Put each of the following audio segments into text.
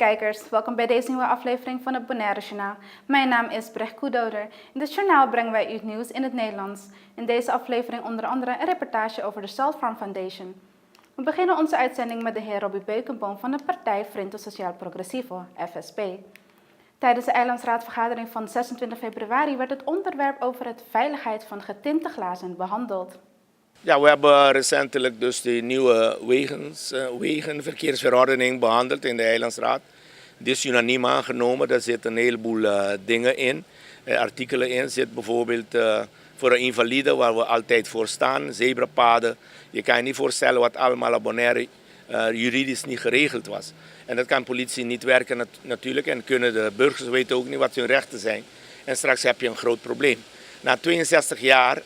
kijkers, welkom bij deze nieuwe aflevering van het Bonaire Journaal. Mijn naam is Brecht Koedouder. In dit journaal brengen wij u het nieuws in het Nederlands. In deze aflevering onder andere een reportage over de South Farm Foundation. We beginnen onze uitzending met de heer Robbie Beukenboom van de partij Frente Social Progressivo, FSP. Tijdens de eilandsraadvergadering van 26 februari werd het onderwerp over het veiligheid van getinte glazen behandeld. Ja, we hebben recentelijk dus de nieuwe wegenverkeersverordening behandeld in de Eilandsraad. Die is unaniem aangenomen, daar zitten een heleboel dingen in. Artikelen in zit bijvoorbeeld voor een invalide waar we altijd voor staan, zebrapaden. Je kan je niet voorstellen wat allemaal op Bonaire juridisch niet geregeld was. En dat kan politie niet werken natuurlijk en kunnen de burgers weten ook niet wat hun rechten zijn. En straks heb je een groot probleem. Na 62 jaar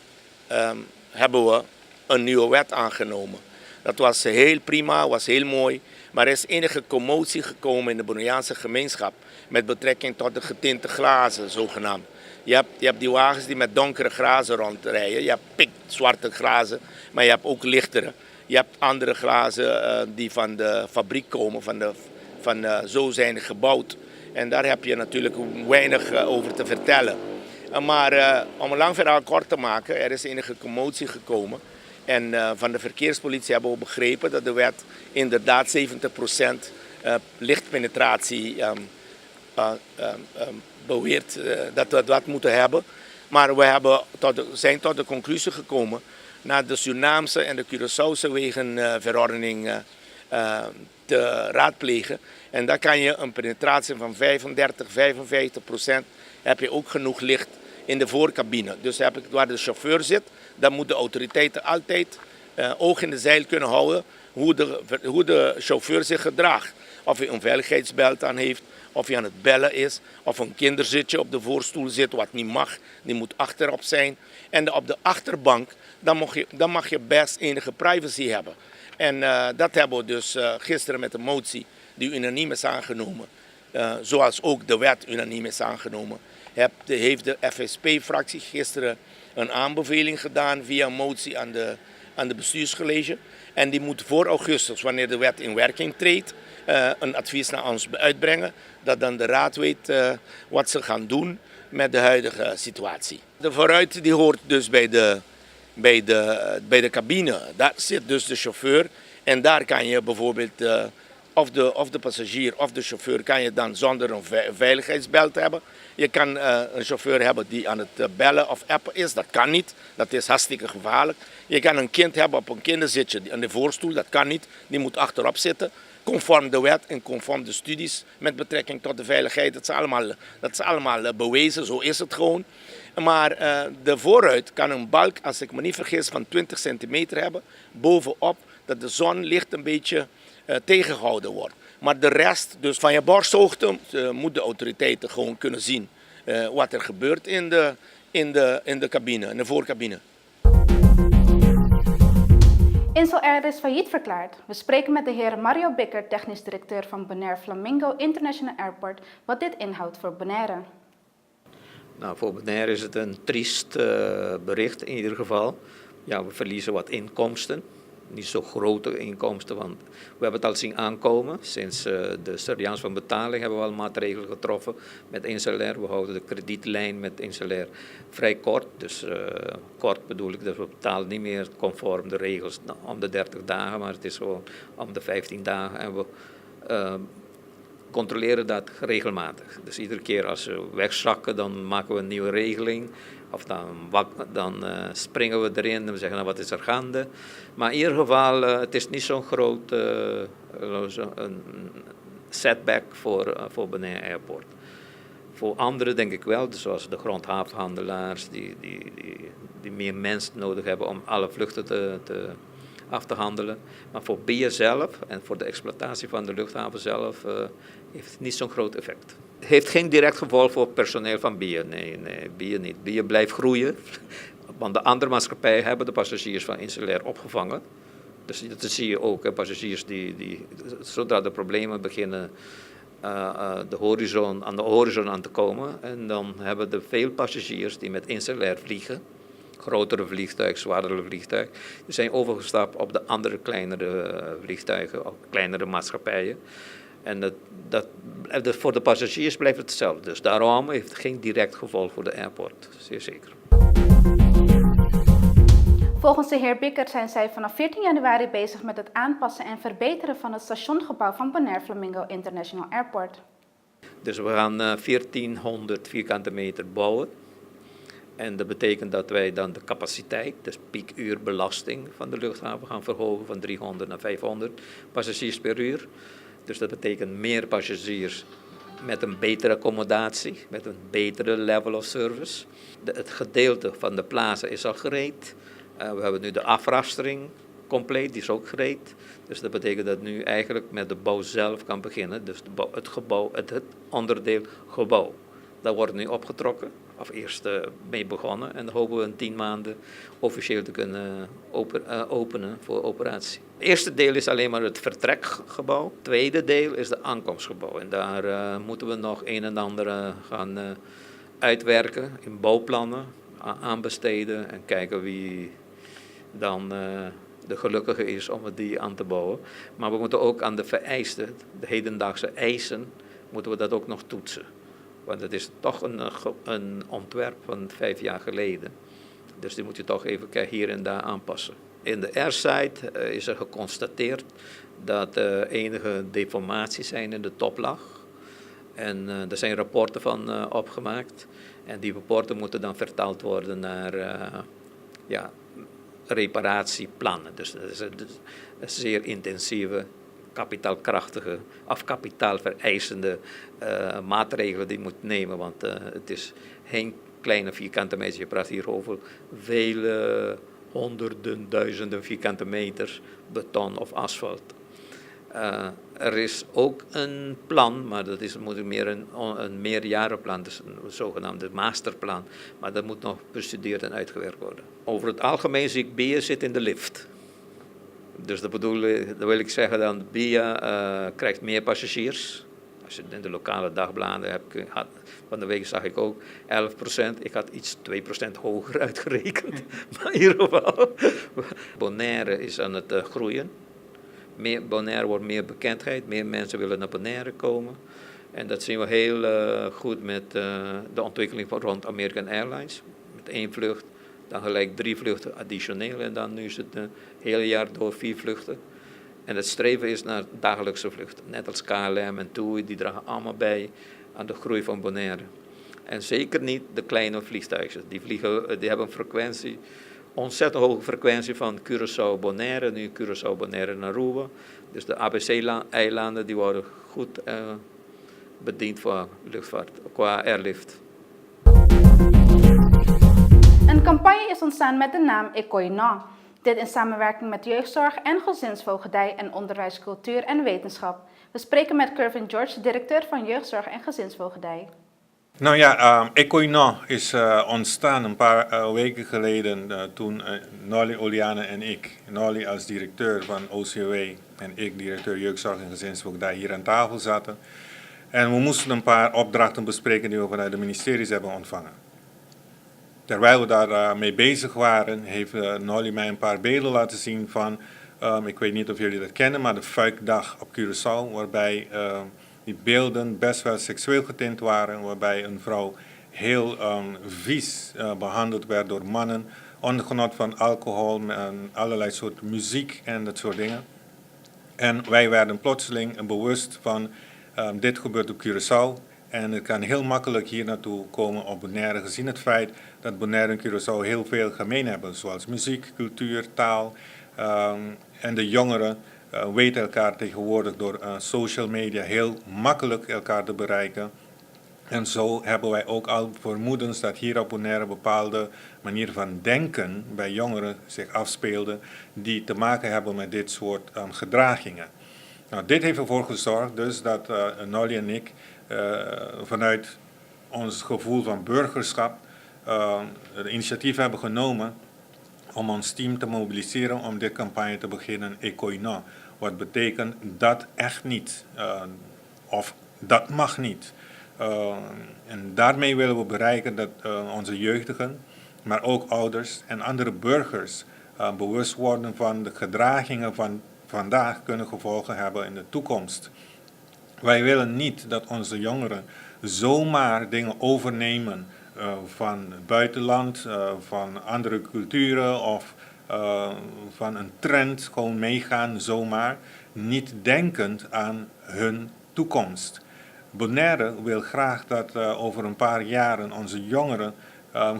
hebben we een nieuwe wet aangenomen. Dat was heel prima, was heel mooi, maar er is enige commotie gekomen in de Bonaireaanse gemeenschap met betrekking tot de getinte glazen, zogenaamd. Je hebt die wagens die met donkere glazen rondrijden, je hebt pikzwarte glazen, maar je hebt ook lichtere. Je hebt andere glazen die van de fabriek komen, zo zijn gebouwd. En daar heb je natuurlijk weinig over te vertellen. Maar om een lang verhaal kort te maken, er is enige commotie gekomen. En van de verkeerspolitie hebben we begrepen dat de wet inderdaad 70% lichtpenetratie beweert dat we dat moeten hebben. Maar we zijn tot de conclusie gekomen na de Surinaamse en de Curaçaose wegenverordening te raadplegen. En daar kan je een penetratie van 35-55%, heb je ook genoeg licht in de voorcabine. Dus waar de chauffeur zit, dan moeten de autoriteiten altijd oog in de zeil kunnen houden hoe de chauffeur zich gedraagt. Of hij een veiligheidsbelt aan heeft, of hij aan het bellen is, of een kinderzitje op de voorstoel zit wat niet mag, die moet achterop zijn. En op de achterbank, dan mag je best enige privacy hebben. En dat hebben we dus gisteren met de motie die unaniem is aangenomen, zoals ook de wet unaniem is aangenomen, heeft de FSP-fractie gisteren een aanbeveling gedaan via een motie aan de bestuurscollege. En die moet voor augustus, wanneer de wet in werking treedt, een advies naar ons uitbrengen. Dat dan de raad weet wat ze gaan doen met de huidige situatie. De vooruit die hoort dus bij de cabine. Daar zit dus de chauffeur. En daar kan je bijvoorbeeld of de passagier of de chauffeur kan je dan zonder een veiligheidsbelt hebben. Je kan een chauffeur hebben die aan het bellen of appen is. Dat kan niet. Dat is hartstikke gevaarlijk. Je kan een kind hebben op een kinderzitje in de voorstoel. Dat kan niet. Die moet achterop zitten. Conform de wet en conform de studies met betrekking tot de veiligheid. Dat is allemaal bewezen. Zo is het gewoon. Maar de vooruit kan een balk, als ik me niet vergis, van 20 centimeter hebben. Bovenop dat de zonlicht een beetje tegengehouden wordt. Maar de rest, dus van je borsthoogte, moeten de autoriteiten gewoon kunnen zien wat er gebeurt in de cabine, in de voorcabine. Insel Air is failliet verklaard. We spreken met de heer Mario Bikker, technisch directeur van Bonaire Flamingo International Airport, wat dit inhoudt voor Bonaire. Nou, voor Bonaire is het een triest bericht in ieder geval. Ja, we verliezen wat inkomsten. Niet zo grote inkomsten, want we hebben het al zien aankomen. Sinds de surveillance van betaling hebben we al maatregelen getroffen met Inselair. We houden de kredietlijn met Inselair vrij kort. Dus kort bedoel ik dat we betalen niet meer conform de regels om de 30 dagen, maar het is gewoon om de 15 dagen. En we controleren dat regelmatig. Dus iedere keer als we wegzakken, dan maken we een nieuwe regeling. Of dan springen we erin en we zeggen, nou, wat is er gaande? Maar in ieder geval, het is niet zo'n groot setback voor Bonaire Airport. Voor anderen denk ik wel, dus zoals de grondhavenhandelaars die meer mensen nodig hebben om alle vluchten af te handelen. Maar voor BIA zelf en voor de exploitatie van de luchthaven zelf heeft het niet zo'n groot effect. Het heeft geen direct gevolg voor personeel van BIA. Nee, BIA niet. BIA blijft groeien. Want de andere maatschappijen hebben de passagiers van Inselair opgevangen. Dus dat zie je ook, passagiers die zodra de problemen beginnen aan de horizon aan te komen. En dan hebben we veel passagiers die met Inselair vliegen. Grotere vliegtuig, zwaardere vliegtuig. Die zijn overgestapt op de andere kleinere vliegtuigen, op kleinere maatschappijen. En voor de passagiers blijft het hetzelfde. Dus daarom heeft het geen direct gevolg voor de airport, zeer zeker. Volgens de heer Bikker zijn zij vanaf 14 januari bezig met het aanpassen en verbeteren van het stationgebouw van Bonaire Flamingo International Airport. Dus we gaan 1400 vierkante meter bouwen. En dat betekent dat wij dan de capaciteit, dus piekuurbelasting van de luchthaven gaan verhogen van 300 naar 500 passagiers per uur. Dus dat betekent meer passagiers met een betere accommodatie, met een betere level of service. Het gedeelte van de plaza is al gereed. We hebben nu de afrastering compleet, die is ook gereed. Dus dat betekent dat nu eigenlijk met de bouw zelf kan beginnen. Dus het gebouw, het onderdeel gebouw. Dat wordt nu opgetrokken, of eerst mee begonnen. En dan hopen we in 10 maanden officieel te kunnen openen voor operatie. Het eerste deel is alleen maar het vertrekgebouw. Het tweede deel is de aankomstgebouw. En daar moeten we nog een en ander gaan uitwerken in bouwplannen, aanbesteden en kijken wie dan de gelukkige is om die aan te bouwen. Maar we moeten ook aan de vereisten, de hedendaagse eisen, moeten we dat ook nog toetsen. Want het is toch een ontwerp van 5 jaar geleden. Dus die moet je toch even hier en daar aanpassen. In de airside is er geconstateerd dat er enige deformaties zijn in de toplaag. En er zijn rapporten van opgemaakt. En die rapporten moeten dan vertaald worden naar reparatieplannen. Dus dat is een zeer intensieve, kapitaalkrachtige of kapitaalvereisende maatregelen die je moet nemen. Want het is geen kleine vierkante meter. Je praat hier over vele honderden, duizenden vierkante meters beton of asfalt. Er is ook een plan, maar dat is moet meer een meerjarenplan, dus een zogenaamde masterplan. Maar dat moet nog bestudeerd en uitgewerkt worden. Over het algemeen zie ik BIA zit in de lift. Dus dat wil ik zeggen dan, BIA krijgt meer passagiers. Als je in de lokale dagbladen hebt, van de week zag ik ook 11%. Ik had iets 2% hoger uitgerekend. Maar in ieder geval, Bonaire is aan het groeien. Bonaire wordt meer bekendheid, meer mensen willen naar Bonaire komen. En dat zien we heel goed met de ontwikkeling van rond American Airlines. Met 1 vlucht, dan gelijk 3 vluchten additioneel en dan nu is het een heel jaar door 4 vluchten. En het streven is naar dagelijkse vluchten. Net als KLM en TUI, die dragen allemaal bij aan de groei van Bonaire. En zeker niet de kleine vliegtuigen. Die hebben een frequentie, ontzettend hoge frequentie van Curaçao-Bonaire, nu Curaçao-Bonaire naar Aruba. Dus de ABC-eilanden die worden goed bediend voor luchtvaart, qua airlift. Een campagne is ontstaan met de naam Ekoina. Dit in samenwerking met jeugdzorg en gezinsvoogdij en onderwijs, cultuur en wetenschap. We spreken met Kervin George, directeur van jeugdzorg en gezinsvoogdij. Nou ja, Ekoina is ontstaan een paar weken geleden toen Nolly Oliane en ik, Nolly als directeur van OCW en ik directeur jeugdzorg en gezinsvoogdij hier aan tafel zaten. En we moesten een paar opdrachten bespreken die we vanuit de ministeries hebben ontvangen. Terwijl we daar mee bezig waren, heeft Nolly mij een paar beelden laten zien van, ik weet niet of jullie dat kennen, maar de Fuikdag op Curaçao, waarbij die beelden best wel seksueel getint waren, waarbij een vrouw heel vies behandeld werd door mannen, onder genot van alcohol en allerlei soort muziek en dat soort dingen. En wij werden plotseling bewust van, dit gebeurt op Curaçao. En het kan heel makkelijk hier naartoe komen op Bonaire, gezien het feit dat Bonaire en Curaçao heel veel gemeen hebben, zoals muziek, cultuur, taal. En de jongeren weten elkaar tegenwoordig door social media heel makkelijk elkaar te bereiken. En zo hebben wij ook al vermoedens dat hier op Bonaire bepaalde manieren van denken bij jongeren zich afspeelden die te maken hebben met dit soort gedragingen. Nou, dit heeft ervoor gezorgd dus dat Nolly en ik vanuit ons gevoel van burgerschap het initiatief hebben genomen om ons team te mobiliseren om dit campagne te beginnen, Ekoina. Wat betekent dat echt niet, of dat mag niet. En daarmee willen we bereiken dat onze jeugdigen, maar ook ouders en andere burgers bewust worden van de gedragingen van vandaag kunnen gevolgen hebben in de toekomst. Wij willen niet dat onze jongeren zomaar dingen overnemen van het buitenland, van andere culturen of van een trend gewoon meegaan zomaar, niet denkend aan hun toekomst. Bonaire wil graag dat over een paar jaren onze jongeren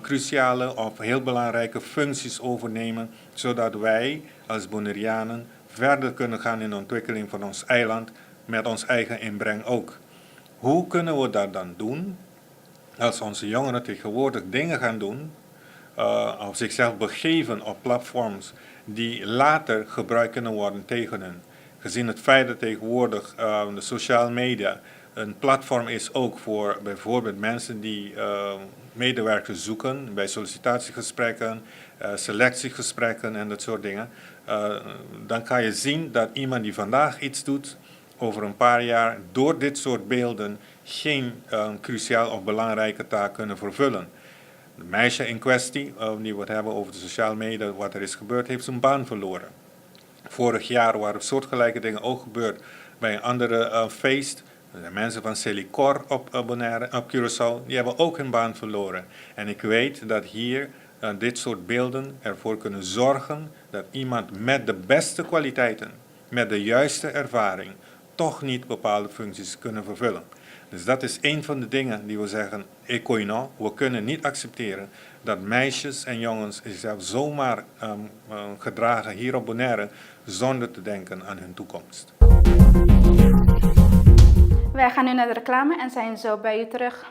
cruciale of heel belangrijke functies overnemen, zodat wij als Bonaireanen verder kunnen gaan in de ontwikkeling van ons eiland met ons eigen inbreng ook. Hoe kunnen we dat dan doen als onze jongeren tegenwoordig dingen gaan doen of zichzelf begeven op platforms die later gebruikt kunnen worden tegen hen? Gezien het feit dat tegenwoordig de sociale media een platform is ook voor bijvoorbeeld mensen die medewerkers zoeken bij sollicitatiegesprekken, selectiegesprekken en dat soort dingen. Dan kan je zien dat iemand die vandaag iets doet, over een paar jaar door dit soort beelden geen cruciaal of belangrijke taak kunnen vervullen. De meisje in kwestie, die we het hebben over de sociale media, wat er is gebeurd, heeft zijn baan verloren. Vorig jaar waren soortgelijke dingen ook gebeurd bij een andere feest. De mensen van Celicor op Bonaire, op Curaçao, die hebben ook hun baan verloren. En ik weet dat hier dit soort beelden ervoor kunnen zorgen dat iemand met de beste kwaliteiten, met de juiste ervaring, toch niet bepaalde functies kunnen vervullen. Dus dat is een van de dingen die we zeggen, Ekoino, we kunnen niet accepteren dat meisjes en jongens zichzelf zomaar gedragen hier op Bonaire zonder te denken aan hun toekomst. Wij gaan nu naar de reclame en zijn zo bij u terug.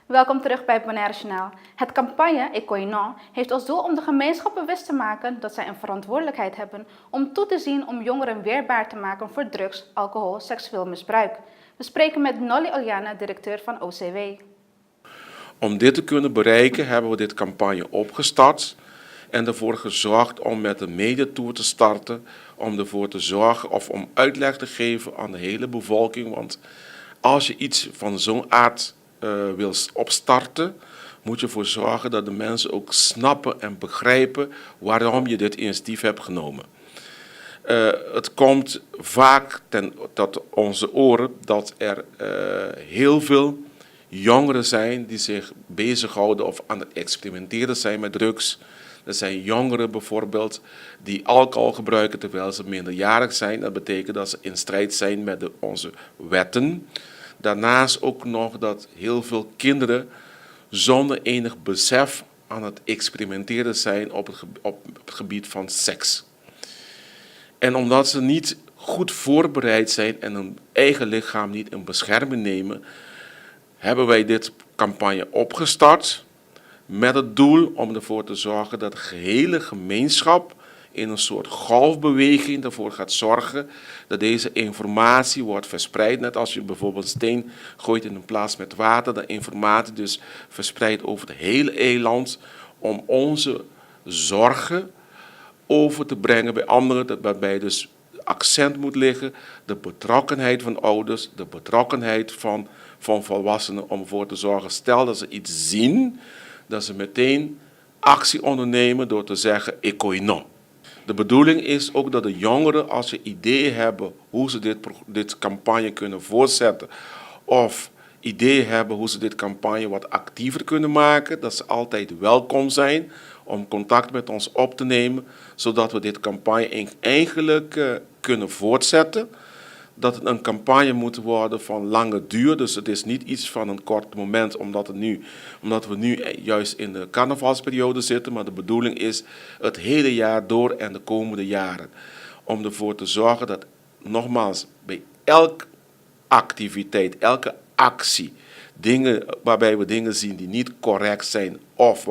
Welkom terug bij het Bonaire Journaal. Het campagne Ekoino heeft als doel om de gemeenschap bewust te maken dat zij een verantwoordelijkheid hebben om toe te zien om jongeren weerbaar te maken voor drugs, alcohol, seksueel misbruik. We spreken met Nolly Oliana, directeur van OCW. Om dit te kunnen bereiken hebben we dit campagne opgestart en ervoor gezorgd om met een mediatour te starten, om ervoor te zorgen of om uitleg te geven aan de hele bevolking. Want als je iets van zo'n aard wil opstarten, moet je ervoor zorgen dat de mensen ook snappen en begrijpen waarom je dit initiatief hebt genomen. Het komt vaak tot onze oren dat er heel veel jongeren zijn die zich bezighouden of aan het experimenteren zijn met drugs. Er zijn jongeren bijvoorbeeld die alcohol gebruiken terwijl ze minderjarig zijn. Dat betekent dat ze in strijd zijn met onze wetten. Daarnaast ook nog dat heel veel kinderen zonder enig besef aan het experimenteren zijn op het gebied van seks. En omdat ze niet goed voorbereid zijn en hun eigen lichaam niet in bescherming nemen, hebben wij dit campagne opgestart met het doel om ervoor te zorgen dat de gehele gemeenschap in een soort golfbeweging ervoor gaat zorgen dat deze informatie wordt verspreid. Net als je bijvoorbeeld steen gooit in een plaats met water, dat informatie dus verspreidt over het hele eiland om onze zorgen over te brengen bij anderen, waarbij dus accent moet liggen, de betrokkenheid van ouders, de betrokkenheid van volwassenen om ervoor te zorgen, stel dat ze iets zien, dat ze meteen actie ondernemen door te zeggen, Ekoino. De bedoeling is ook dat de jongeren, als ze ideeën hebben hoe ze dit campagne kunnen voortzetten, of ideeën hebben hoe ze dit campagne wat actiever kunnen maken, dat ze altijd welkom zijn om contact met ons op te nemen, zodat we dit campagne eigenlijk kunnen voortzetten. Dat het een campagne moet worden van lange duur, dus het is niet iets van een kort moment, omdat we nu juist in de carnavalsperiode zitten, maar de bedoeling is het hele jaar door en de komende jaren. Om ervoor te zorgen dat, nogmaals, bij elke activiteit, elke actie, waarbij we dingen zien die niet correct zijn of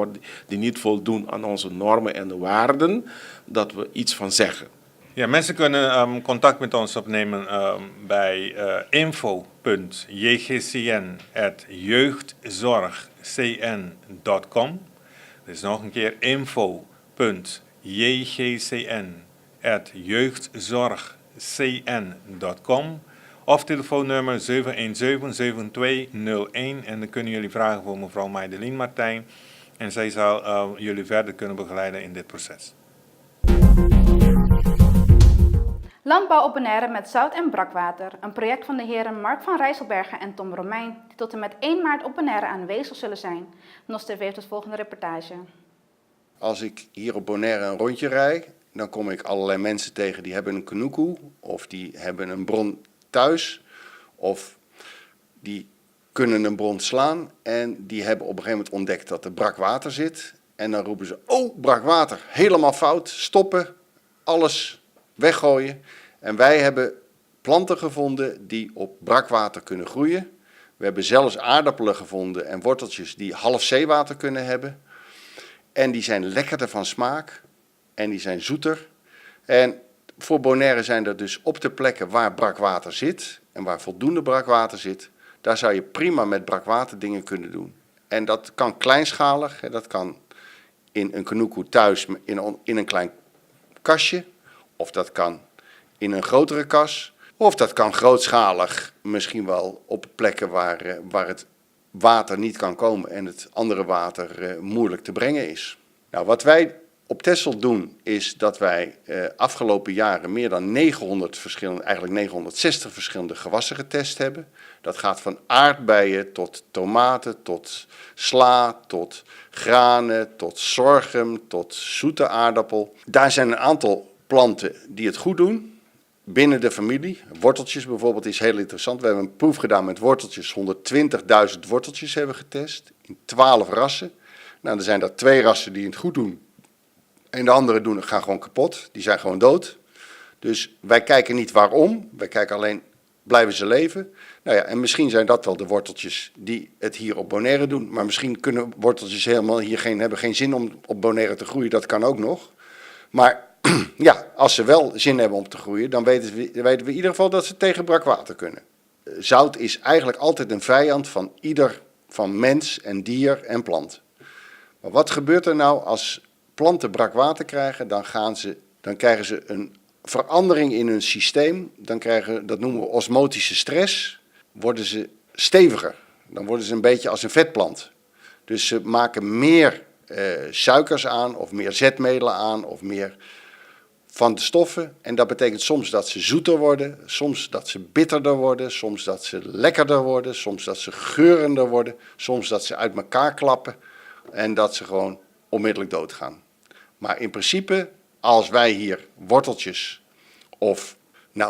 die niet voldoen aan onze normen en de waarden, dat we iets van zeggen. Ja, mensen kunnen contact met ons opnemen bij info.jgcn@jeugdzorgcn.com. Dus nog een keer info.jgcn@jeugdzorgcn.com. info.jgcn@jeugdzorgcn.com of telefoonnummer 717-7201 en dan kunnen jullie vragen voor mevrouw Maydelien Martijn en zij zal jullie verder kunnen begeleiden in dit proces. Landbouw op Bonaire met zout en brakwater. Een project van de heren Mark van Rijsselbergen en Tom Romein, die tot en met 1 maart op Bonaire aanwezig zullen zijn. NOS TV heeft het volgende reportage. Als ik hier op Bonaire een rondje rijd, dan kom ik allerlei mensen tegen die hebben een canoe of die hebben een bron thuis of die kunnen een bron slaan en die hebben op een gegeven moment ontdekt dat er brak water zit. En dan roepen ze, oh, brak water, helemaal fout, stoppen, alles weggooien. En wij hebben planten gevonden die op brakwater kunnen groeien. We hebben zelfs aardappelen gevonden en worteltjes die half zeewater kunnen hebben. En die zijn lekkerder van smaak en die zijn zoeter. En voor Bonaire zijn er dus op de plekken waar brakwater zit en waar voldoende brakwater zit, daar zou je prima met brakwater dingen kunnen doen. En dat kan kleinschalig, dat kan in een canoe thuis in een klein kastje, of dat kan in een grotere kas, of dat kan grootschalig, misschien wel op plekken waar het water niet kan komen en het andere water moeilijk te brengen is. Nou, wat wij op Texel doen is dat wij afgelopen jaren meer dan 960 verschillende gewassen getest hebben. Dat gaat van aardbeien tot tomaten, tot sla, tot granen, tot sorghum, tot zoete aardappel. Daar zijn een aantal planten die het goed doen binnen de familie. Worteltjes bijvoorbeeld is heel interessant. We hebben een proef gedaan met worteltjes. 120.000 worteltjes hebben we getest in 12 rassen. Nou, er zijn er 2 rassen die het goed doen. En de andere gaan gewoon kapot. Die zijn gewoon dood. Dus wij kijken niet waarom. Wij kijken alleen, blijven ze leven? Nou ja, en misschien zijn dat wel de worteltjes die het hier op Bonaire doen. Maar misschien kunnen worteltjes helemaal hier hebben geen zin om op Bonaire te groeien. Dat kan ook nog. Maar ja, als ze wel zin hebben om te groeien, dan weten we in ieder geval dat ze tegen brakwater kunnen. Zout is eigenlijk altijd een vijand van mens en dier en plant. Maar wat gebeurt er nou als planten brakwater krijgen? Dan krijgen ze een verandering in hun systeem. Dat noemen we osmotische stress. Worden ze steviger. Dan worden ze een beetje als een vetplant. Dus ze maken meer suikers aan of meer zetmelen aan of meer van de stoffen. En dat betekent soms dat ze zoeter worden, soms dat ze bitterder worden, soms dat ze lekkerder worden, soms dat ze geurender worden, soms dat ze uit elkaar klappen en dat ze gewoon onmiddellijk doodgaan. Maar in principe, als wij hier worteltjes of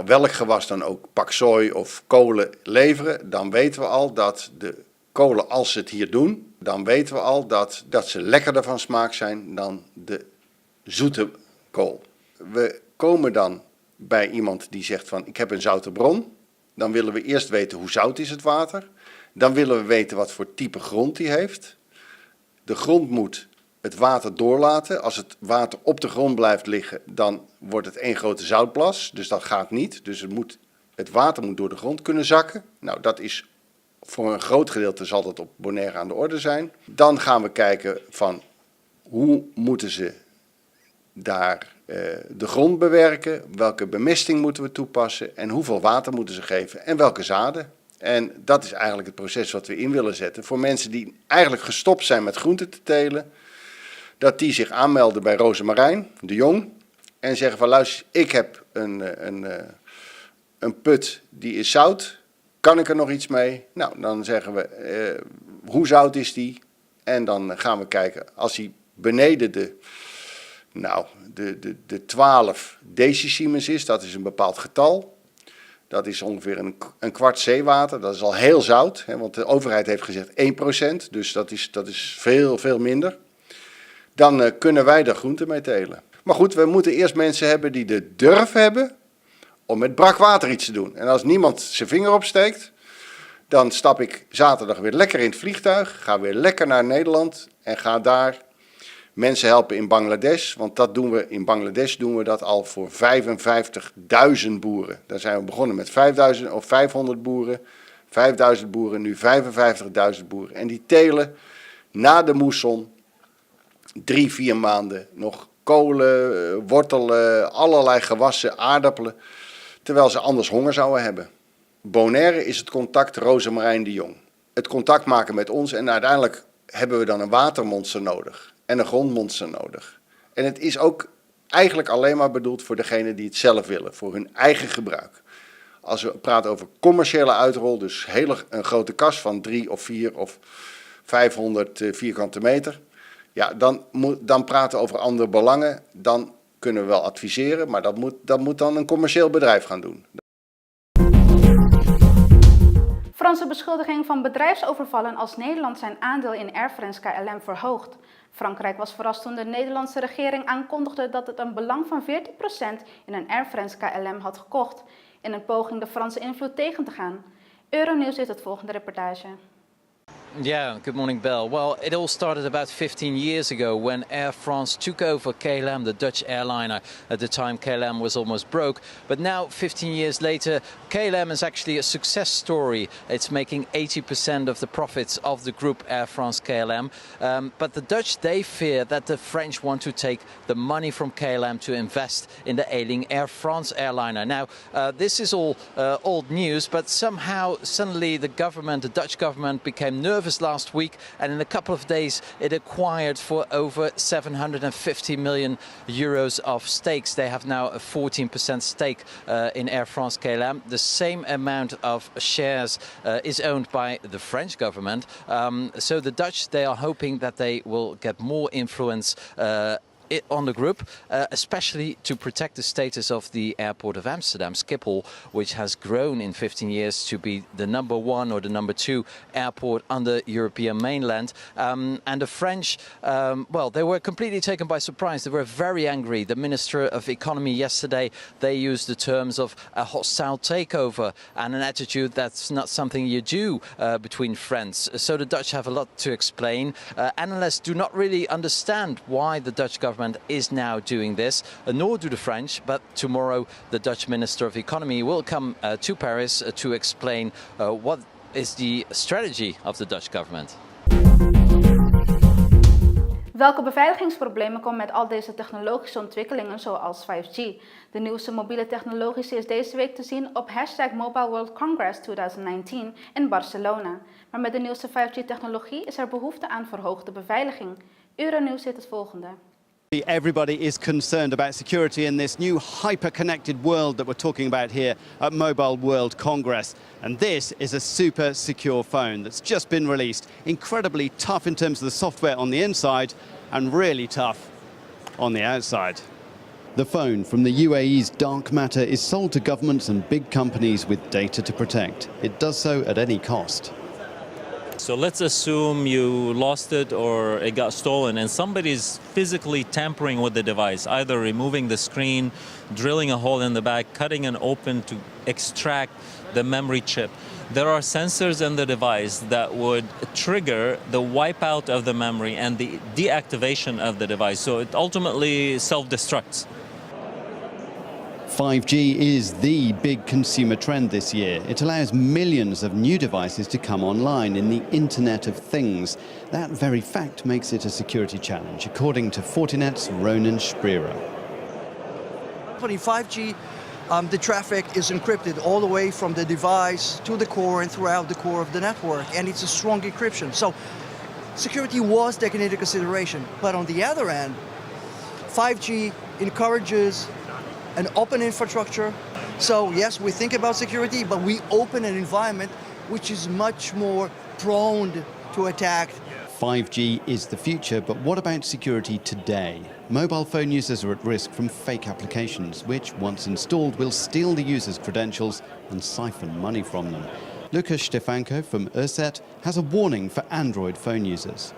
welk gewas dan ook, paksoi of kolen leveren, dan weten we al dat de kolen, als ze het hier doen, dan weten we al dat ze lekkerder van smaak zijn dan de zoete kool. We komen dan bij iemand die zegt van ik heb een zoute bron. Dan willen we eerst weten hoe zout is het water. Dan willen we weten wat voor type grond die heeft. De grond moet het water doorlaten. Als het water op de grond blijft liggen, dan wordt het één grote zoutplas. Dus dat gaat niet. Dus het water moet door de grond kunnen zakken. Nou, dat is voor een groot gedeelte zal dat op Bonaire aan de orde zijn. Dan gaan we kijken van hoe moeten ze daar de grond bewerken, welke bemesting moeten we toepassen en hoeveel water moeten ze geven en welke zaden. En dat is eigenlijk het proces wat we in willen zetten voor mensen die eigenlijk gestopt zijn met groenten te telen, dat die zich aanmelden bij Rosemarijn de Jong en zeggen van luister, ik heb een put die is zout, kan ik er nog iets mee? Nou, dan zeggen we hoe zout is die? En dan gaan we kijken, als die beneden de 12 decisiemens is, dat is een bepaald getal. Dat is ongeveer een kwart zeewater, dat is al heel zout, want de overheid heeft gezegd 1%, dus dat is veel, veel minder. Dan kunnen wij daar groenten mee telen. Maar goed, we moeten eerst mensen hebben die de durf hebben om met brakwater iets te doen. En als niemand zijn vinger opsteekt, dan stap ik zaterdag weer lekker in het vliegtuig, ga weer lekker naar Nederland en ga daar mensen helpen in Bangladesh, want dat doen we in Bangladesh doen we dat al voor 55.000 boeren. Daar zijn we begonnen met 5.000 of 500 boeren, 5.000 boeren, nu 55.000 boeren. En die telen na de moesson 3-4 maanden nog kolen, wortelen, allerlei gewassen, aardappelen. Terwijl ze anders honger zouden hebben. Bonaire is het contact Rosemarijn de Jong. Het contact maken met ons en uiteindelijk hebben we dan een watermonster nodig. En een grondmonster nodig. En het is ook eigenlijk alleen maar bedoeld voor degenen die het zelf willen. Voor hun eigen gebruik. Als we praten over commerciële uitrol, dus een grote kas van 3 of 4 of 500 vierkante meter. Ja, dan praten we over andere belangen. Dan kunnen we wel adviseren, maar dat moet dan een commercieel bedrijf gaan doen. Franse beschuldiging van bedrijfsovervallen als Nederland zijn aandeel in Air France KLM verhoogt. Frankrijk was verrast toen de Nederlandse regering aankondigde dat het een belang van 14% in een Air France KLM had gekocht, in een poging de Franse invloed tegen te gaan. Euronews heeft het volgende reportage. Yeah, good morning, Belle. Well, it all started about 15 years ago when Air France took over KLM, the Dutch airliner. At the time, KLM was almost broke. But now, 15 years later, KLM is actually a success story. It's making 80% of the profits of the group Air France KLM. But the Dutch, they fear that the French want to take the money from KLM to invest in the ailing Air France airliner. Now, this is all old news, but somehow, suddenly, the Dutch government became nervous last week, and in a couple of days it acquired for over 750 million euros of stakes. They have now a 14% stake in Air France KLM. The same amount of shares is owned by the French government. So the Dutch, they are hoping that they will get more influence on the group, especially to protect the status of the airport of Amsterdam, Schiphol, which has grown in 15 years to be the number 1 or the number 2 airport on the European mainland. And the French, well, they were completely taken by surprise. They were very angry. The Minister of Economy yesterday, they used the terms of a hostile takeover and an attitude that's not something you do between friends. So the Dutch have a lot to explain. Analysts do not really understand why the Dutch government is now doing this, nor do the French, but tomorrow the Dutch Minister of Economy will come to Paris to explain what is the strategy of the Dutch government. Welke beveiligingsproblemen komen met al deze technologische ontwikkelingen zoals 5G? De nieuwste mobiele technologie is deze week te zien op #Mobile World Congress 2019 in Barcelona. Maar met de nieuwste 5G-technologie is er behoefte aan verhoogde beveiliging. Euronews zit het volgende. Everybody is concerned about security in this new hyper-connected world that we're talking about here at Mobile World Congress. And this is a super secure phone that's just been released. Incredibly tough in terms of the software on the inside and really tough on the outside. The phone from the UAE's dark matter is sold to governments and big companies with data to protect. It does so at any cost. So let's assume you lost it or it got stolen and somebody's physically tampering with the device, either removing the screen, drilling a hole in the back, cutting it open to extract the memory chip. There are sensors in the device that would trigger the wipeout of the memory and the deactivation of the device. So it ultimately self-destructs. 5G is the big consumer trend this year. It allows millions of new devices to come online in the Internet of Things. That very fact makes it a security challenge, according to Fortinet's Ronan Spreera. In 5G, the traffic is encrypted all the way from the device to the core and throughout the core of the network, and it's a strong encryption. So security was taken into consideration. But on the other end, 5G encourages an open infrastructure. So yes, we think about security, but we open an environment which is much more prone to attack. 5G is the future, but what about security today? Mobile phone users are at risk from fake applications, which, once installed, will steal the user's credentials and siphon money from them. Lucas Stefanko from Urset has a warning for Android phone users.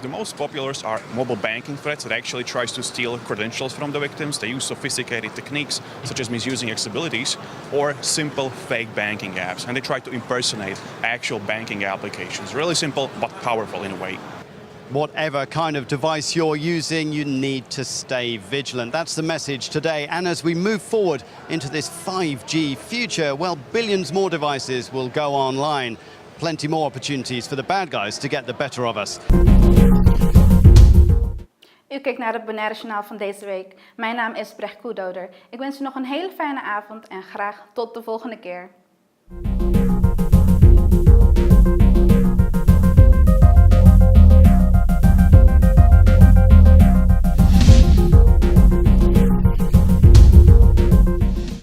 The most popular are mobile banking threats that actually tries to steal credentials from the victims. They use sophisticated techniques such as misusing accessibilities or simple fake banking apps, and they try to impersonate actual banking applications. Really simple but powerful in a way. Whatever kind of device you're using, you need to stay vigilant. That's the message today. And as we move forward into this 5G future, well, billions more devices will go online. Plenty more opportunities for the bad guys to get the better of us. U kijkt naar het Bonaire Journaal van deze week. Mijn naam is Brecht Koedoder. Ik wens u nog een hele fijne avond en graag tot de volgende keer.